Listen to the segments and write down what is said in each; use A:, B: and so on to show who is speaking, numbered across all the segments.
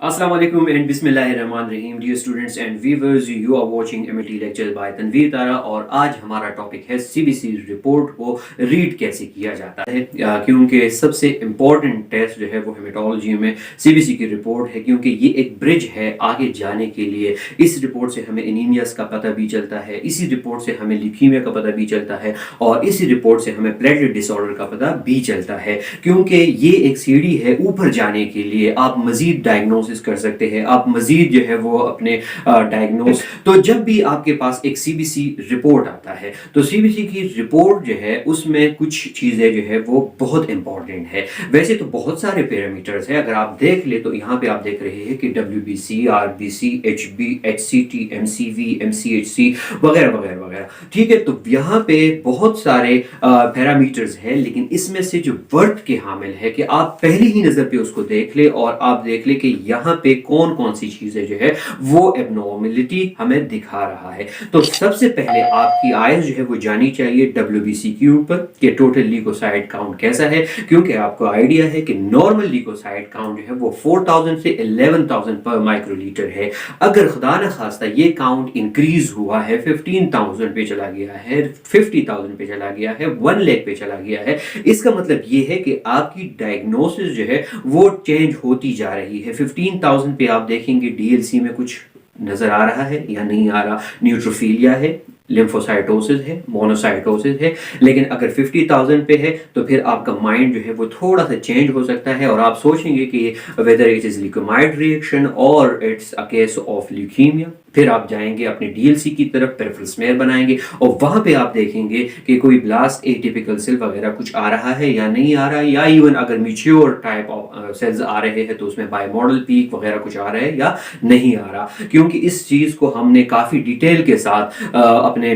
A: Assalamu alaikum and बिस्मिल्लाहिर्रहमानिर्रहीम dear students and viewers, you are watching MLT lecture by Tanveer Tara. और आज हमारा topic है सीबीसी रिपोर्ट को रीड कैसे किया जाता है, क्योंकि सबसे इम्पोर्टेंट टेस्ट जो है वो हेमेटोलॉजी में सीबीसी की रिपोर्ट है, क्योंकि ये एक ब्रिज है आगे जाने के लिए। इस रिपोर्ट से हमें एनीमियास का पता भी चलता है, इसी रिपोर्ट से हमें ल्यूकीमिया का पता भी चलता है और इसी रिपोर्ट से हमें प्लेटलेट डिसऑर्डर का पता भी चलता है, क्योंकि ये एक सीढ़ी है ऊपर जाने के लिए। आप मजीद डायग्नोसिस कर सकते हैं, आप मजीद जो है वो अपने डायग्नोस। तो जब भी आपके पास एक सीबीसी रिपोर्ट आता है तो सीबीसी की रिपोर्ट जो है उसमें कुछ चीज़ें जो है वो बहुत इंपॉर्टेंट है। वैसे तो बहुत सारे पैरामीटर्स हैं, अगर आप देख ले तो यहाँ पे आप देख रहे हैं कि WBC, RBC, HB, HCT, MCV, MCHC वगैरह वगैरह वगैरह। ठीक है, तो यहाँ पे बहुत सारे पैरामीटर्स हैं, लेकिन इसमें से जो वर्थ के हामिल है कि आप पहली ही नज़र पे उसको देख ले और आप देख ले कि यहाँ पे कौन कौन सी चीजें जो है वो एबनॉर्मलिटी हमें दिखा रहा है। तो सबसे पहले आपकी आइज जो है वो जानी चाहिए डब्ल्यूबीसी के ऊपर कि टोटल ल्यूकोसाइट काउंट कैसा है, क्योंकि आपको आइडिया है कि नॉर्मल ल्यूकोसाइट काउंट जो है वो 4000 से 11000 पर माइक्रोलीटर है। अगर खुदा न खास्ता ये काउंट इंक्रीज हुआ है, 15000 पे चला गया है, 50000 पे चला गया है, 1 लाख पे चला गया है, इसका मतलब ये है कि आपकी डायग्नोसिस जो है वो चेंज होती जा रही है। 15000 पे आप देखेंगे डीएलसी में कुछ नजर आ रहा है या नहीं आ रहा, न्यूट्रोफिलिया है, लिम्फोसाइटोसिस है, मोनोसाइटोसिस है। लेकिन अगर 50000 पे है तो फिर आपका माइंड जो है वो थोड़ा सा चेंज हो सकता है और आप सोचेंगे कि वेदर इट इज ल्यूकोमाइड रिएक्शन और it's a case of leukaemia. फिर आप जाएंगे अपने डीएलसी की तरफ, पेरिफेरल स्मेयर बनाएंगे और वहां पे आप देखेंगे कि कोई ब्लास्ट एटिपिकल सेल वगैरह कुछ आ रहा है या नहीं आ रहा है, या इवन अगर मैच्योर टाइप ऑफ सेल्स आ रहे हैं तो उसमें बायोमॉडल पीक वगैरह कुछ आ रहा है या नहीं आ रहा। क्योंकि इस चीज को हमने काफी डिटेल के साथ अपने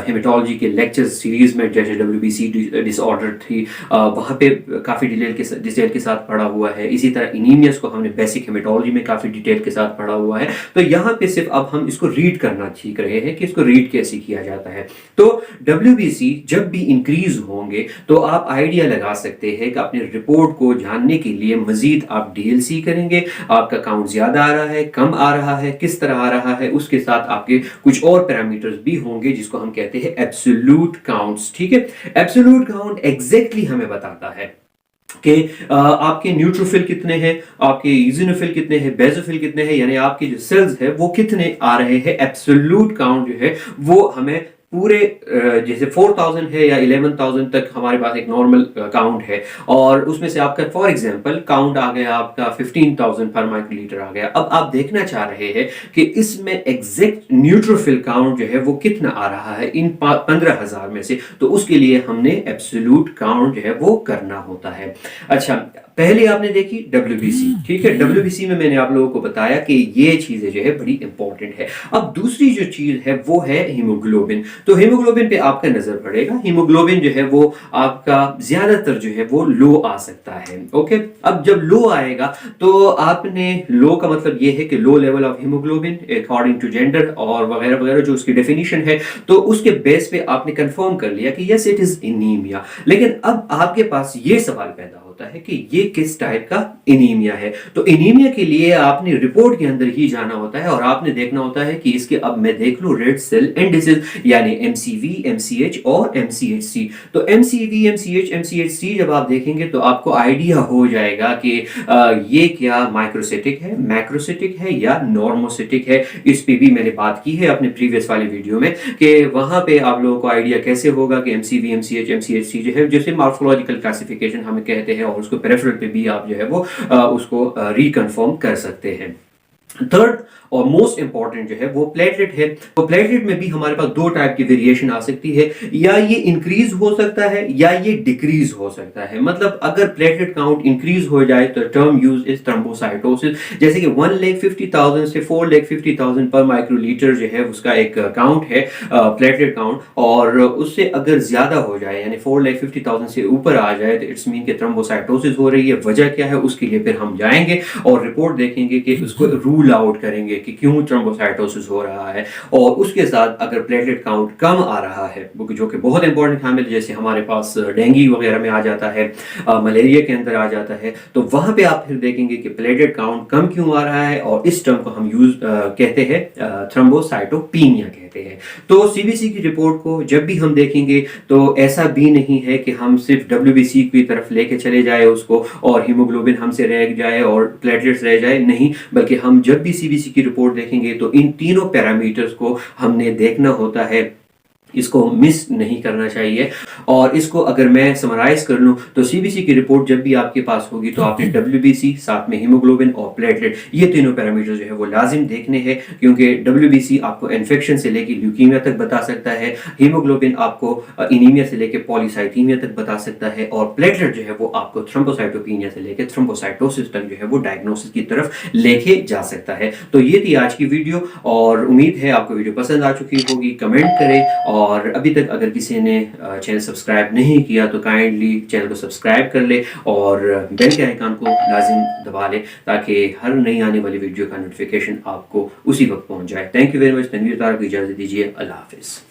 A: हेमेटोलॉजी के लेक्चर सीरीज में, जैसे डब्ल्यूबीसी डिसऑर्डर थी, वहां पे काफी डिटेल के साथ पढ़ा हुआ है। इसी तरह एनीमियास को हमने बेसिक हेमेटोलॉजी में काफी डिटेल के साथ पढ़ा हुआ है। तो यहाँ पे सिर्फ अब हम इसको रीड करना सीख रहे हैं कि इसको रीड कैसे किया जाता है। तो डब्ल्यूबीसी जब भी इंक्रीज होंगे तो आप आइडिया लगा सकते हैं कि अपने रिपोर्ट को जानने के लिए मजीद आप डीएलसी करेंगे, आपका काउंट ज्यादा आ रहा है, कम आ रहा है, किस तरह आ रहा है, उसके साथ आपके कुछ और पैरामीटर्स भी होंगे जिसको हम कहते हैं एब्सोल्यूट काउंट्स। ठीक है, एब्सोल्यूट काउंट एग्जैक्टली हमें बताता है कि आपके न्यूट्रोफिल कितने हैं, आपके इजिनोफिल कितने हैं, बेसोफिल कितने हैं, यानी आपके जो सेल्स है वो कितने आ रहे हैं। एब्सोल्यूट काउंट जो है वो हमें पूरे जैसे 4000 है या 11000 तक हमारे पास एक नॉर्मल काउंट है और उसमें से आपका फॉर एग्जांपल काउंट आ गया आपका 15000 पर माइक्रोलीटर आ गया। अब आप देखना चाह रहे हैं कि इसमें एग्जैक्ट न्यूट्रोफिल काउंट जो है वो कितना आ रहा है इन 15000 में से, तो उसके लिए हमने एब्सोल्यूट काउंट जो है वो करना होता है। अच्छा, पहले आपने देखी डब्ल्यूबीसी। ठीक है, डब्ल्यूबीसी में मैंने आप लोगों को बताया कि ये चीजें जो है बड़ी इंपॉर्टेंट है। अब दूसरी जो चीज है वो है हीमोग्लोबिन। तो हीमोग्लोबिन पे आपका नजर पड़ेगा, हीमोग्लोबिन जो है वो आपका ज्यादातर जो है वो लो आ सकता है। ओके, अब जब लो आएगा तो आपने, लो का मतलब ये है कि low level of haemoglobin according to gender और वगैरह वगैरह जो उसकी डेफिनेशन है, तो उसके बेस पे आपने कंफर्म कर लिया कि यस इट इज एनीमिया। लेकिन अब आपके पास ये सवाल पैदा होता है कि ये किस टाइप का एनीमिया है। तो एनीमिया के लिए आपने रिपोर्ट के अंदर ही जाना होता है और आपने देखना होता है कि इसके, अब मैं देख लूं रेड सेल इंडिसेस यानी एमसीवी, एमसीएच और एमसीएचसी। तो एमसीवी, एमसीएच, एमसीएचसी जब आप देखेंगे तो आपको आइडिया हो जाएगा कि ये क्या माइक्रोसिटिक है, मैक्रोसिटिक है या नॉर्मोसिटिक है। इस पे भी मैंने बात की है अपने प्रीवियस वाले वीडियो में कि वहां पे आप लोगों को आइडिया कैसे होगा कि एमसीवी, एमसीएच, एमसीएचसी जो है जैसे मॉर्फोलॉजिकल क्लासिफिकेशन हम कहते हैं और उसको पेरिफेरल पे भी आप जो है वो उसको रिकन्फर्म कर सकते हैं। थर्ड और मोस्ट इंपॉर्टेंट जो है वो प्लेटलेट है। तो प्लेटलेट में भी हमारे पास दो टाइप की वेरिएशन आ सकती है, या ये इंक्रीज हो सकता है या ये डिक्रीज हो सकता है। मतलब अगर प्लेटलेट काउंट इंक्रीज हो जाए तो टर्म यूज इज थ्रोम्बोसाइटोसिस। जैसे कि 1,50,000 से 4,50,000 पर माइक्रोलीटर जो है उसका एक काउंट है प्लेटलेट काउंट, और उससे अगर ज्यादा हो जाए यानी 4,50,000 से ऊपर आ जाए तो इट्स मीन कि थ्रोम्बोसाइटोसिस हो रही है। वजह क्या है उसके लिए फिर हम जाएंगे और रिपोर्ट देखेंगे कि उसको रूल रूल आउट करेंगे कि क्यों थ्रोम्बोसाइटोसिस हो रहा है, और उसके साथ अगर प्लेटलेट काउंट कम आ रहा है, जो कि बहुत इंपॉर्टेंट शामिल, जैसे हमारे पास डेंगू वगैरह में आ जाता है, मलेरिया के अंदर आ जाता है, तो वहाँ पे आप फिर देखेंगे कि प्लेटलेट काउंट कम क्यों आ रहा है, और इस टर्म को हम कहते हैं थ्रोम्बोसाइटोपीनिया कहते हैं। तो सीबीसी की रिपोर्ट को जब भी हम देखेंगे तो ऐसा भी नहीं है कि हम सिर्फ डब्ल्यूबीसी की तरफ लेके चले जाए उसको, और हीमोग्लोबिन हमसे रह जाए और प्लेटलेट्स रह जाए, नहीं, बल्कि हम जब भी सीबीसी की रिपोर्ट देखेंगे तो इन तीनों पैरामीटर्स को हमने देखना होता है, इसको मिस नहीं करना चाहिए। और इसको अगर मैं समराइज कर लूँ तो सीबीसी की रिपोर्ट जब भी आपके पास होगी तो आपने डब्ल्यूबीसी, साथ में हीमोग्लोबिन और प्लेटलेट, ये तीनों पैरामीटर जो है वो लाजिम देखने हैं, क्योंकि डब्ल्यूबीसी आपको इन्फेक्शन से लेकर ल्यूकीमिया तक बता सकता है, हीमोग्लोबिन आपको एनीमिया से लेकर पॉलीसाइथीमिया तक बता सकता है, और प्लेटलेट जो है वो आपको थ्रोम्बोसाइटोपीनिया से लेकर थ्रोम्बोसाइटोसिस तक जो है वो डायग्नोसिस की तरफ लेके जा सकता है। तो ये थी आज की वीडियो, और उम्मीद है आपको वीडियो पसंद आ चुकी होगी। कमेंट करें, और अभी तक अगर किसी ने चैनल सब्सक्राइब नहीं किया तो काइंडली चैनल को सब्सक्राइब कर ले और बेल के आइकन को लाजिम दबा ले, ताकि हर नई आने वाली वीडियो का नोटिफिकेशन आपको उसी वक्त पहुंच जाए। Thank you very much. Tanveer Tara को इजाज़त दीजिए। अल्लाह हाफिज़।